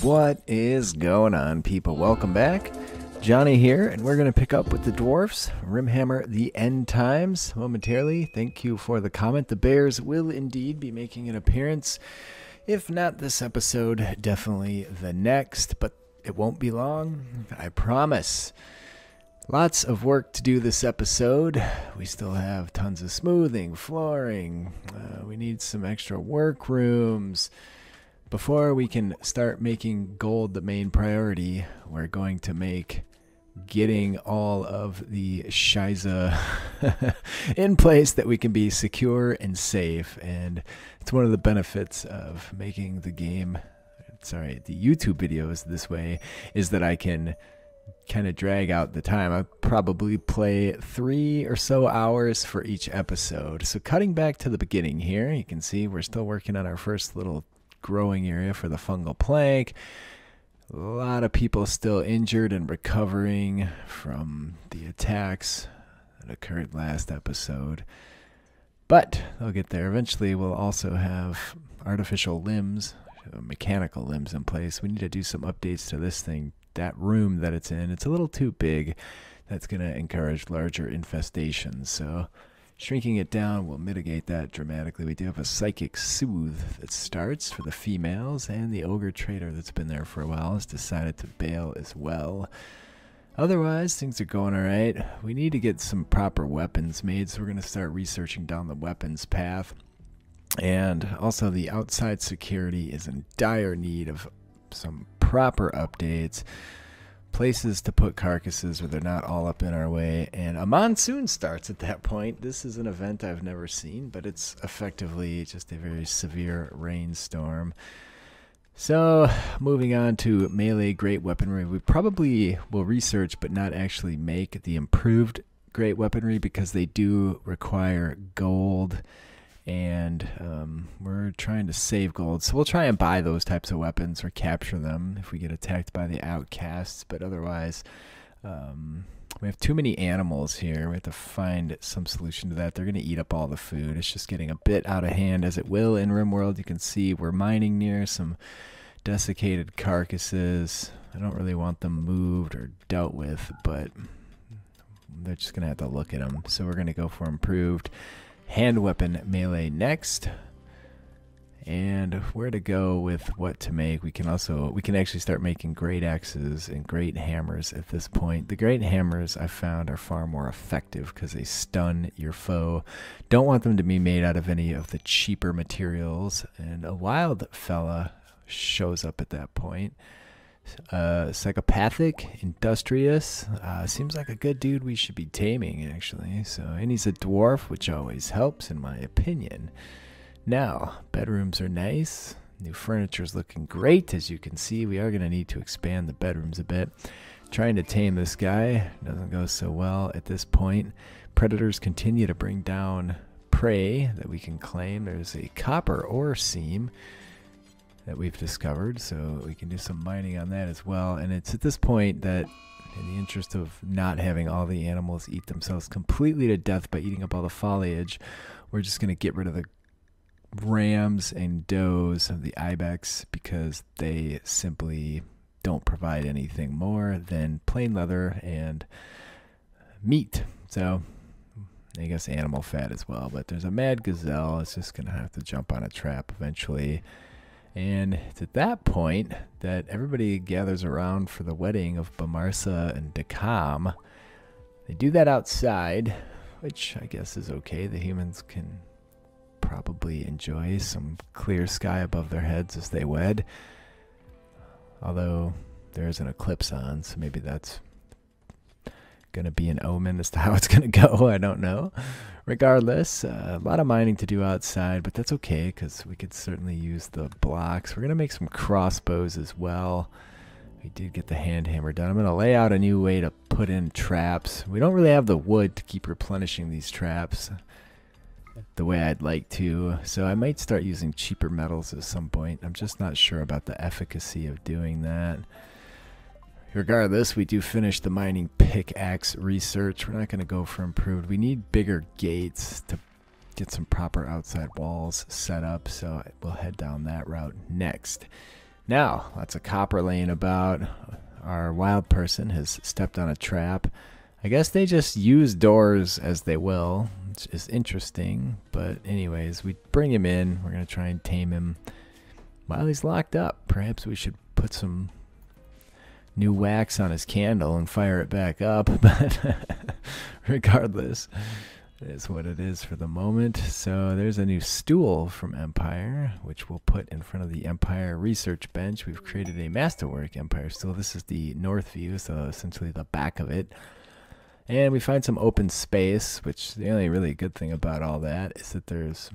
What is going on, people? Welcome back. Johnny here, and we're going to pick up with the Dwarfs, Rimhammer, the End Times, momentarily. Thank you for the comment. The bears will indeed be making an appearance. If not this episode, definitely the next, but it won't be long, I promise. Lots of work to do this episode. We still have tons of smoothing, flooring. We need some extra workrooms. Before we can start making gold the main priority, we're going to make getting all of the shiza in place that we can be secure and safe. And it's one of the benefits of making the game, the YouTube videos this way, is that I can kind of drag out the time. I probably play 3 or so hours for each episode. So cutting back to the beginning here, you can see we're still working on our first little growing area for the fungal plank. A lot of people still injured and recovering from the attacks that occurred last episode, but they'll get there. Eventually we'll also have artificial limbs, mechanical limbs in place. We need to do some updates to this thing. That room that it's in, it's a little too big. That's going to encourage larger infestations, so shrinking it down will mitigate that dramatically. We do have a Psychic Soothe that starts for the females, and the Ogre Trader that's been there for a while has decided to bail as well. Otherwise, things are going alright. We need to get some proper weapons made, so we're going to start researching down the weapons path. And also the outside security is in dire need of some proper updates. Places to put carcasses where they're not all up in our way, and a monsoon starts at that point. This is an event I've never seen, but it's effectively just a very severe rainstorm. So moving on to melee great weaponry, we probably will research but not actually make the improved great weaponry because they do require gold, and we're trying to save gold, so we'll try and buy those types of weapons or capture them if we get attacked by the outcasts. But otherwise, we have too many animals here. We have to find some solution to that. They're going to eat up all the food. It's just getting a bit out of hand, as it will in RimWorld. You can see we're mining near some desiccated carcasses. I don't really want them moved or dealt with, but they're just going to have to look at them. So we're going to go for improved hand weapon melee next. And where to go with what to make. We can actually start making great axes and great hammers at this point. The great hammers I found are far more effective because they stun your foe. Don't want them to be made out of any of the cheaper materials, and a wild fella shows up at that point. Psychopathic, industrious, seems like a good dude we should be taming, actually. So, and he's a dwarf, which always helps in my opinion. Now, bedrooms are nice. New furniture is looking great. As you can see, we are going to need to expand the bedrooms a bit. Trying to tame this guy doesn't go so well at this point. Predators continue to bring down prey that we can claim. There's a copper ore seam that we've discovered, so we can do some mining on that as well. And it's at this point that, in the interest of not having all the animals eat themselves completely to death by eating up all the foliage, we're just going to get rid of the rams and does of the ibex because they simply don't provide anything more than plain leather and meat. So I guess animal fat as well. But there's a mad gazelle. It's just going to have to jump on a trap eventually. And it's at that point that everybody gathers around for the wedding of Bamarsa and Dakam. They do that outside, which I guess is okay. The humans can probably enjoy some clear sky above their heads as they wed. Although there's an eclipse on, so maybe that's going to be an omen as to how it's going to go. I don't know. Regardless, a lot of mining to do outside, but that's okay because we could certainly use the blocks. We're going to make some crossbows as well. We did get the hand hammer done. I'm going to lay out a new way to put in traps. We don't really have the wood to keep replenishing these traps the way I'd like to, so I might start using cheaper metals at some point. I'm just not sure about the efficacy of doing that. Regardless, we do finish the mining pickaxe research. We're not going to go for improved. We need bigger gates to get some proper outside walls set up, so we'll head down that route next. Now, lots of copper laying about. Our wild person has stepped on a trap. I guess they just use doors as they will. It's interesting. But anyways, we bring him in. We're going to try and tame him while he's locked up. Perhaps we should put some new wax on his candle and fire it back up. But regardless, it is what it is for the moment. So there's a new stool from Empire, which we'll put in front of the Empire research bench. We've created a masterwork Empire stool. This is the north view, so essentially the back of it. And we find some open space, which the only really good thing about all that is that there's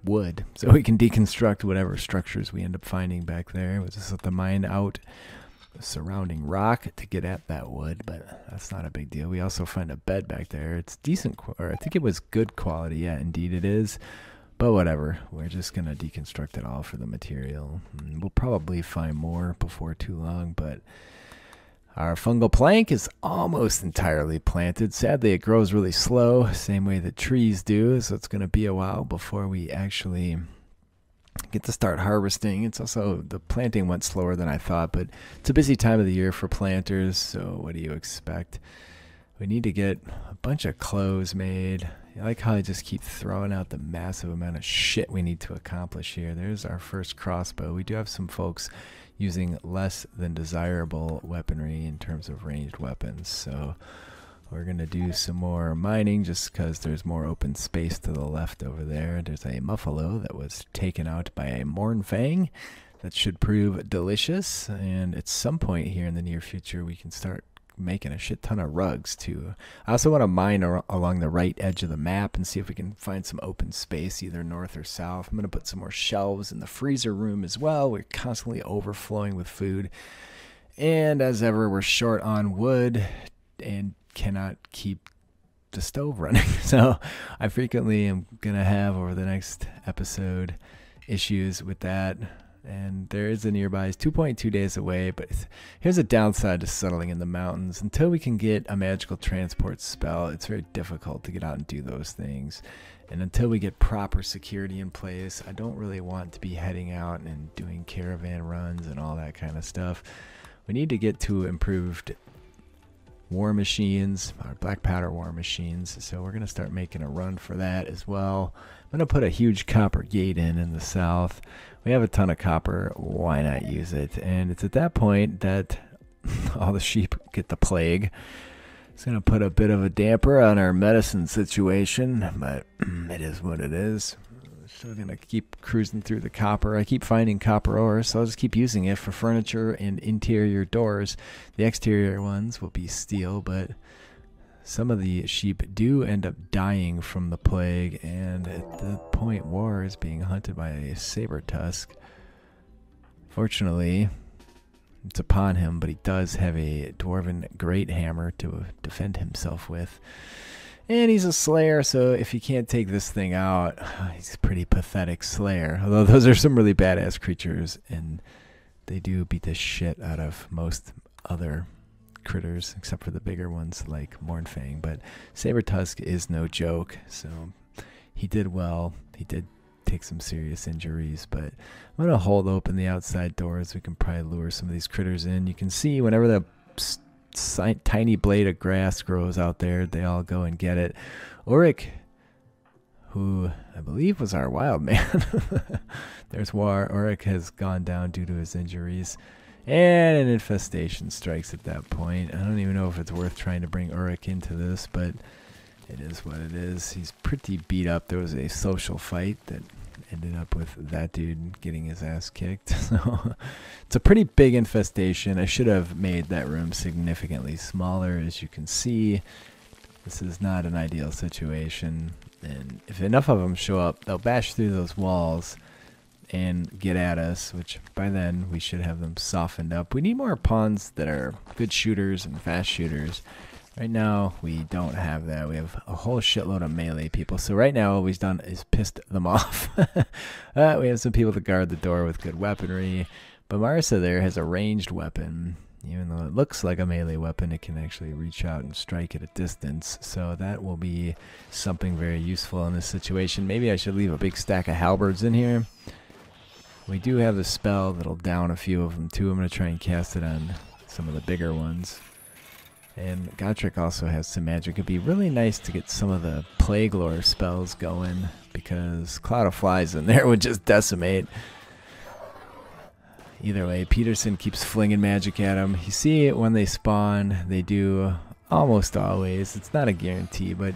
wood. So we can deconstruct whatever structures we end up finding back there. We'll just let the mine out the surrounding rock to get at that wood, but that's not a big deal. We also find a bed back there. It's decent, or I think it was good quality. Yeah, indeed it is. But whatever. We're just going to deconstruct it all for the material. And we'll probably find more before too long, but our fungal plank is almost entirely planted. Sadly, it grows really slow, same way that trees do, so it's going to be a while before we actually get to start harvesting. It's also, the planting went slower than I thought, but it's a busy time of the year for planters, so what do you expect? We need to get a bunch of clothes made. I like how I just keep throwing out the massive amount of shit we need to accomplish here. There's our first crossbow. We do have some folks using less than desirable weaponry in terms of ranged weapons, so we're going to do some more mining just because there's more open space to the left over there. There's a muffalo that was taken out by a Mournfang that should prove delicious, and at some point here in the near future we can start making a shit ton of rugs too. I also want to mine along the right edge of the map and see if we can find some open space either north or south. I'm going to put some more shelves in the freezer room as well. We're constantly overflowing with food, and as ever we're short on wood and cannot keep the stove running. So I frequently am going to have over the next episode issues with that. And there is a nearby, it's 2.2 days away, but here's a downside to settling in the mountains. Until we can get a magical transport spell, it's very difficult to get out and do those things. And until we get proper security in place, I don't really want to be heading out and doing caravan runs and all that kind of stuff. We need to get to improved war machines, our black powder war machines, so we're going to start making a run for that as well. I'm going to put a huge copper gate in the south. We have a ton of copper, why not use it? And it's at that point that all the sheep get the plague. It's going to put a bit of a damper on our medicine situation, but it is what it is. Still going to keep cruising through the copper. I keep finding copper ore, so I'll just keep using it for furniture and interior doors. The exterior ones will be steel, but some of the sheep do end up dying from the plague, and at the point War is being hunted by a saber tusk. Fortunately, it's upon him, but he does have a dwarven great hammer to defend himself with. And he's a slayer, so if you can't take this thing out, he's a pretty pathetic slayer. Although those are some really badass creatures, and they do beat the shit out of most other critters, except for the bigger ones like Mournfang. But Sabertusk is no joke, so he did well. He did take some serious injuries, but I'm going to hold open the outside doors. We can probably lure some of these critters in. You can see whenever the tiny blade of grass grows out there, they all go and get it. Ulrich, who I believe was our wild man. There's War. Ulrich has gone down due to his injuries. And an infestation strikes at that point. I don't even know if it's worth trying to bring Ulrich into this, but it is what it is. He's pretty beat up. There was a social fight that ended up with that dude getting his ass kicked. So it's a pretty big infestation. I should have made that room significantly smaller. As you can see, this is not an ideal situation. And if enough of them show up, they'll bash through those walls and get at us, which by then we should have them softened up. We need more pawns that are good shooters and fast shooters. Right now, we don't have that. We have a whole shitload of melee people. So right now, all we've done is pissed them off. We have some people to guard the door with good weaponry. But Marissa there has a ranged weapon. Even though it looks like a melee weapon, it can actually reach out and strike at a distance. So that will be something very useful in this situation. Maybe I should leave a big stack of halberds in here. We do have a spell that'll down a few of them too. I'm going to try and cast it on some of the bigger ones. And Gotrik also has some magic. It'd be really nice to get some of the Plague Lore spells going, because Cloud of Flies in there would just decimate. Either way, Peterson keeps flinging magic at them. You see it when they spawn. They do almost always. It's not a guarantee, but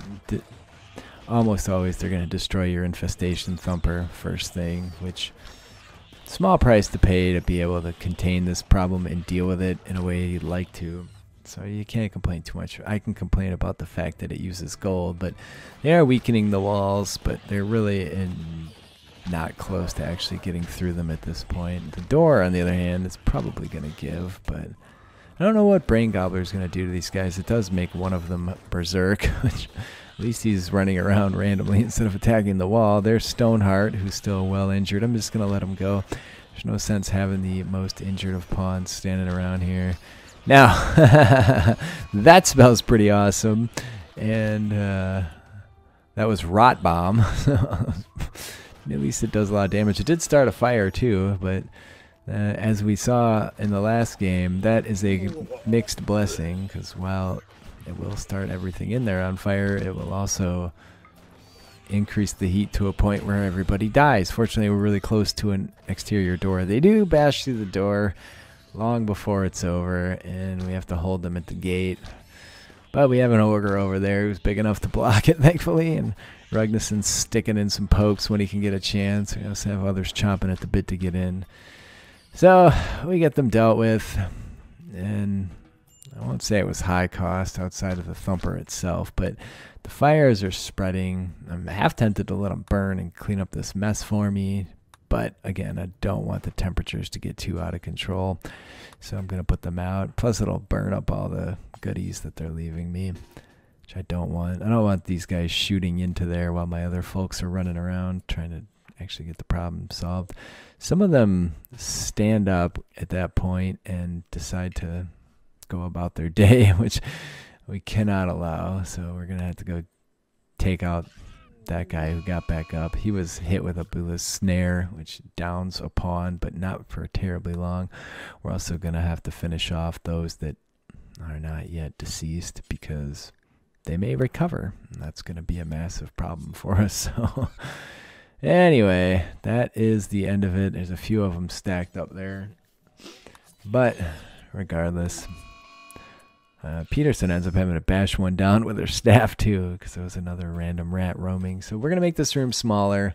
almost always they're going to destroy your Infestation Thumper first thing, which small price to pay to be able to contain this problem and deal with it in a way you'd like to. So you can't complain too much. I can complain about the fact that it uses gold, but they are weakening the walls, but they're really not close to actually getting through them at this point. The door, on the other hand, is probably going to give, but I don't know what Brain Gobbler is going to do to these guys. It does make one of them berserk, which at least he's running around randomly instead of attacking the wall. There's Stoneheart, who's still well injured. I'm just going to let him go. There's no sense having the most injured of pawns standing around here. Now, that spell's pretty awesome, and that was Rot Bomb. At least it does a lot of damage. It did start a fire too, but as we saw in the last game, that is a mixed blessing, because while it will start everything in there on fire, it will also increase the heat to a point where everybody dies. Fortunately, we're really close to an exterior door. They do bash through the door long before it's over, and we have to hold them at the gate. But we have an ogre over there who's big enough to block it, thankfully, and Ragnarson's sticking in some pokes when he can get a chance. We also have others chomping at the bit to get in. So we get them dealt with, and I won't say it was high cost outside of the thumper itself, but the fires are spreading. I'm half tempted to let them burn and clean up this mess for me. But again, I don't want the temperatures to get too out of control, so I'm going to put them out. Plus, it'll burn up all the goodies that they're leaving me, which I don't want. I don't want these guys shooting into there while my other folks are running around trying to actually get the problem solved. Some of them stand up at that point and decide to go about their day, which we cannot allow. So we're going to have to go take out that guy who got back up. He was hit with a Bula's snare, which downs a pawn, but not for terribly long. We're also going to have to finish off those that are not yet deceased, because they may recover. And that's going to be a massive problem for us. So anyway, that is the end of it. There's a few of them stacked up there. But regardless, Peterson ends up having to bash one down with her staff too, because there was another random rat roaming. So we're going to make this room smaller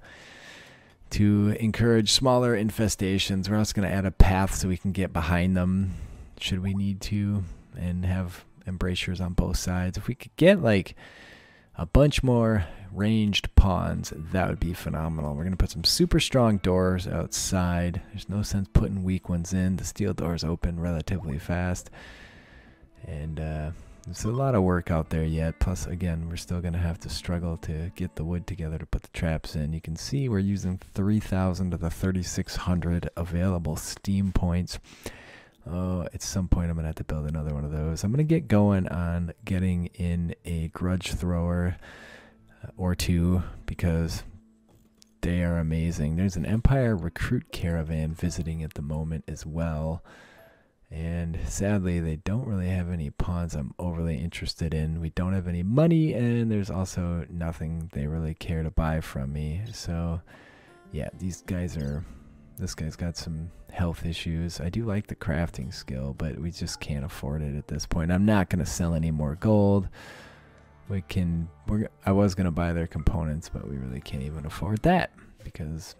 to encourage smaller infestations. We're also going to add a path so we can get behind them should we need to, and have embrasures on both sides. If we could get like a bunch more ranged pawns, that would be phenomenal. We're going to put some super strong doors outside. There's no sense putting weak ones in. The steel doors open relatively fast. And there's a lot of work out there yet. Plus, again, we're still going to have to struggle to get the wood together to put the traps in. You can see we're using 3,000 of the 3,600 available steam points. Oh, at some point I'm going to have to build another one of those. I'm going to get going on getting in a grudge thrower or two, because they are amazing. There's an Empire recruit caravan visiting at the moment as well. And sadly, they don't really have any pawns I'm overly interested in. We don't have any money, and there's also nothing they really care to buy from me. So, yeah, this guy's got some health issues. I do like the crafting skill, but we just can't afford it at this point. I'm not going to sell any more gold. I was going to buy their components, but we really can't even afford that, because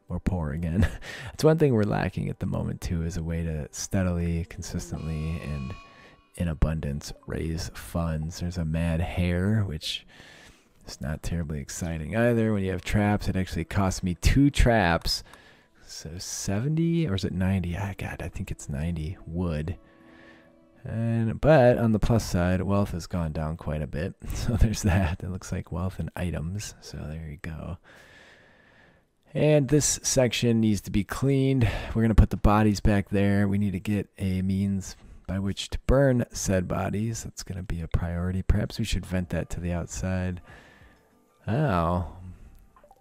we're poor again. That's one thing we're lacking at the moment too, is a way to steadily, consistently, and in abundance raise funds. There's a mad hare, which is not terribly exciting either. When you have traps, it actually costs me 2 traps. So 70, or is it 90? Ah, God, I think it's 90 wood. But on the plus side, wealth has gone down quite a bit. So there's that. It looks like wealth and items. So there you go. And this section needs to be cleaned. We're going to put the bodies back there. We need to get a means by which to burn said bodies. That's going to be a priority. Perhaps we should vent that to the outside. Oh.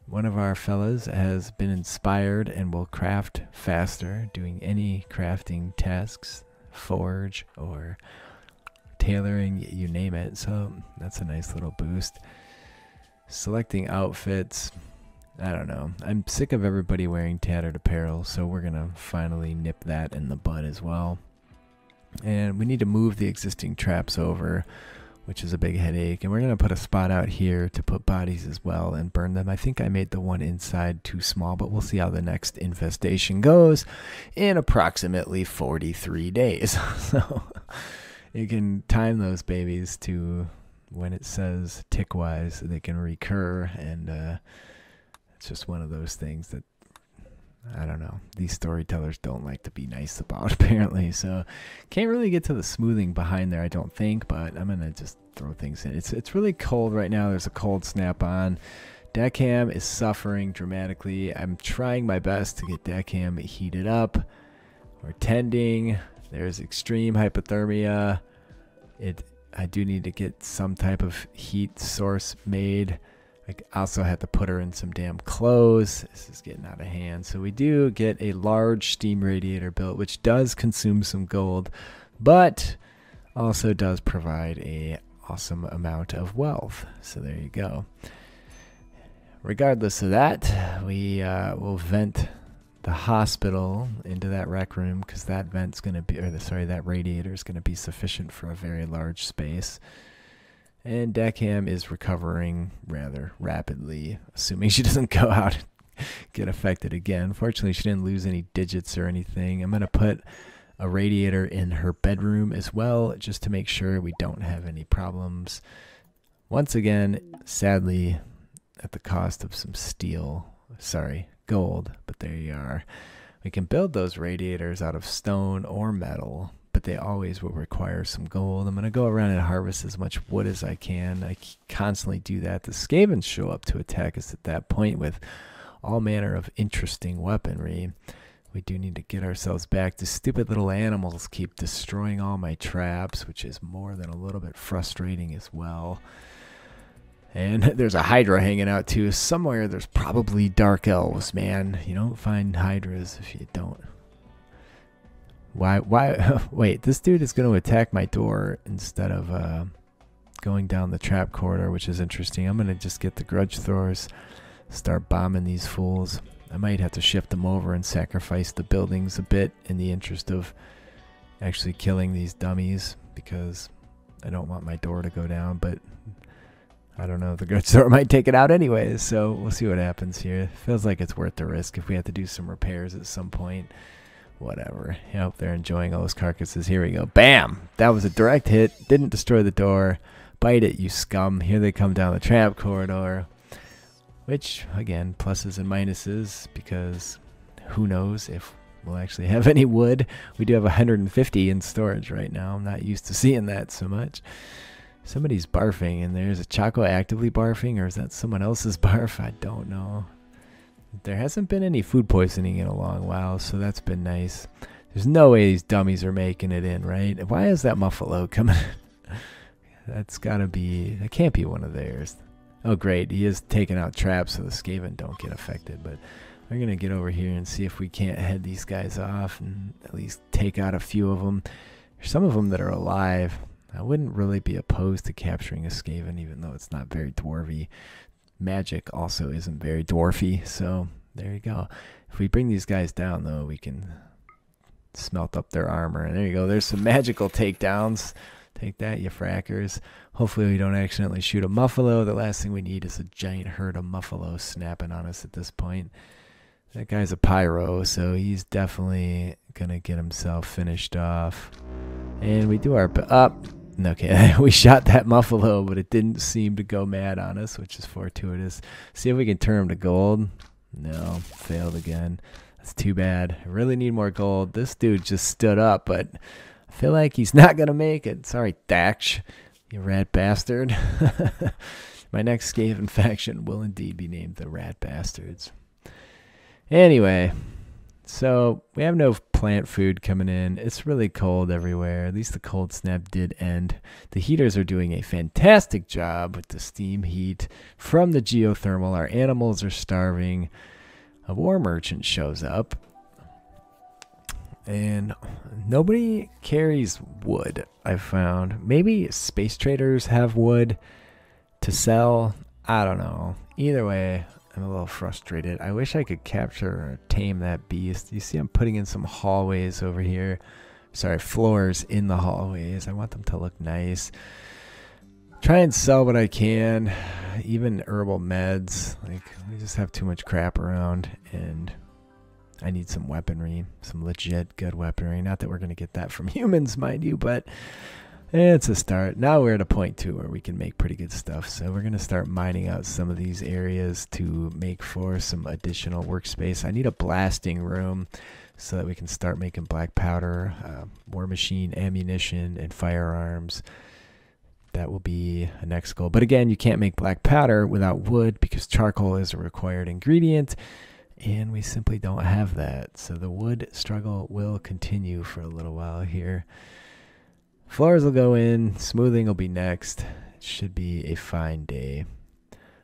one of our fellas has been inspired and will craft faster, doing any crafting tasks, forge or tailoring, you name it. So that's a nice little boost. Selecting outfits, I don't know. I'm sick of everybody wearing tattered apparel, so we're gonna finally nip that in the bud as well. And we need to move the existing traps over, which is a big headache. And we're going to put a spot out here to put bodies as well and burn them. I think I made the one inside too small, but we'll see how the next infestation goes in approximately 43 days. So you can time those babies to when it says tick-wise, they can recur. And it's just one of those things that, I don't know, these storytellers don't like to be nice about, apparently. So can't really get to the smoothing behind there, I don't think, but I'm gonna just throw things in. It's really cold right now. There's a cold snap on. Deckham is suffering dramatically. I'm trying my best to get Deckham heated up. We're tending. There's extreme hypothermia. I do need to get some type of heat source made. I also had to put her in some damn clothes. This is getting out of hand. So we do get a large steam radiator built, which does consume some gold, but also does provide a awesome amount of wealth. So there you go. Regardless of that, we will vent the hospital into that rec room because that vent's going to be, or that radiator is going to be sufficient for a very large space. And Deckham is recovering rather rapidly, assuming she doesn't go out and get affected again. Fortunately, she didn't lose any digits or anything. I'm going to put a radiator in her bedroom as well, just to make sure we don't have any problems. Once again, sadly, at the cost of some gold, but there you are. We can build those radiators out of stone or metal, but they always will require some gold. I'm going to go around and harvest as much wood as I can. I constantly do that. The Skavens show up to attack us at that point with all manner of interesting weaponry. We do need to get ourselves back. The stupid little animals keep destroying all my traps, which is more than a little bit frustrating as well. And there's a Hydra hanging out too. Somewhere there's probably dark elves, man. You don't find Hydras if you don't. Why? Wait, this dude is going to attack my door instead of going down the trap corridor, which is interesting. I'm going to just get the grudge throwers, start bombing these fools. I might have to shift them over and sacrifice the buildings a bit in the interest of actually killing these dummies, because I don't want my door to go down, but I don't know, the grudge thrower might take it out anyways, so we'll see what happens here. It feels like it's worth the risk if we have to do some repairs at some point. Whatever. I hope they're enjoying all those carcasses. Here we go. Bam! That was a direct hit. Didn't destroy the door. Bite it, you scum. Here they come down the trap corridor. Which, again, pluses and minuses, because who knows if we'll actually have any wood. We do have 150 in storage right now. I'm not used to seeing that so much. Somebody's barfing, and there's a Choco actively barfing, or is that someone else's barf? I don't know. There hasn't been any food poisoning in a long while, so that's been nice. There's no way these dummies are making it in, right? Why is that Muffalo coming? That's gotta be, that can't be one of theirs. Oh great, he is taking out traps so the Skaven don't get affected, but we're gonna get over here and see if we can't head these guys off and at least take out a few of them. There's some of them that are alive. I wouldn't really be opposed to capturing a Skaven, even though it's not very dwarvy. Magic also isn't very dwarfy, so there you go. If we bring these guys down, though, we can smelt up their armor. And there you go. There's some magical takedowns. Take that, you frackers. Hopefully we don't accidentally shoot a Muffalo. The last thing we need is a giant herd of Muffalo snapping on us at this point. That guy's a pyro, so he's definitely going to get himself finished off. And we do our... Okay, we shot that Muffalo, but it didn't seem to go mad on us, which is fortuitous. See if we can turn him to gold. No, failed again. That's too bad. I really need more gold. This dude just stood up, but I feel like he's not going to make it. Sorry, Dax, you rat bastard. My next Skaven faction will indeed be named the Rat Bastards. Anyway, so we have no plant food coming in. It's really cold everywhere. At least the cold snap did end. The heaters are doing a fantastic job with the steam heat from the geothermal. Our animals are starving. A war merchant shows up. And nobody carries wood, I've found. Maybe space traders have wood to sell. I don't know. Either way, I'm a little frustrated. I wish I could capture or tame that beast. You see I'm putting in some hallways over here. Sorry, floors in the hallways. I want them to look nice. Try and sell what I can. Even herbal meds. Like, we just have too much crap around, and I need some weaponry, some legit good weaponry. Not that we're going to get that from humans, mind you, but it's a start. Now we're at a point, too, where we can make pretty good stuff. So we're going to start mining out some of these areas to make for some additional workspace. I need a blasting room so that we can start making black powder, war machine, ammunition, and firearms. That will be a next goal. But again, you can't make black powder without wood because charcoal is a required ingredient. And we simply don't have that. So the wood struggle will continue for a little while here. Floors will go in. Smoothing will be next. It should be a fine day.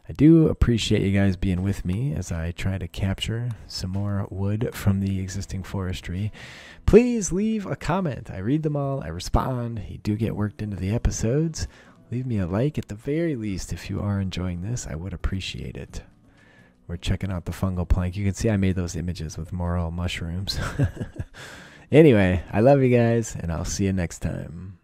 I do appreciate you guys being with me as I try to capture some more wood from the existing forestry. Please leave a comment. I read them all. I respond. You do get worked into the episodes. Leave me a like at the very least if you are enjoying this. I would appreciate it. We're checking out the fungal plank. You can see I made those images with morel mushrooms. Anyway, I love you guys, and I'll see you next time.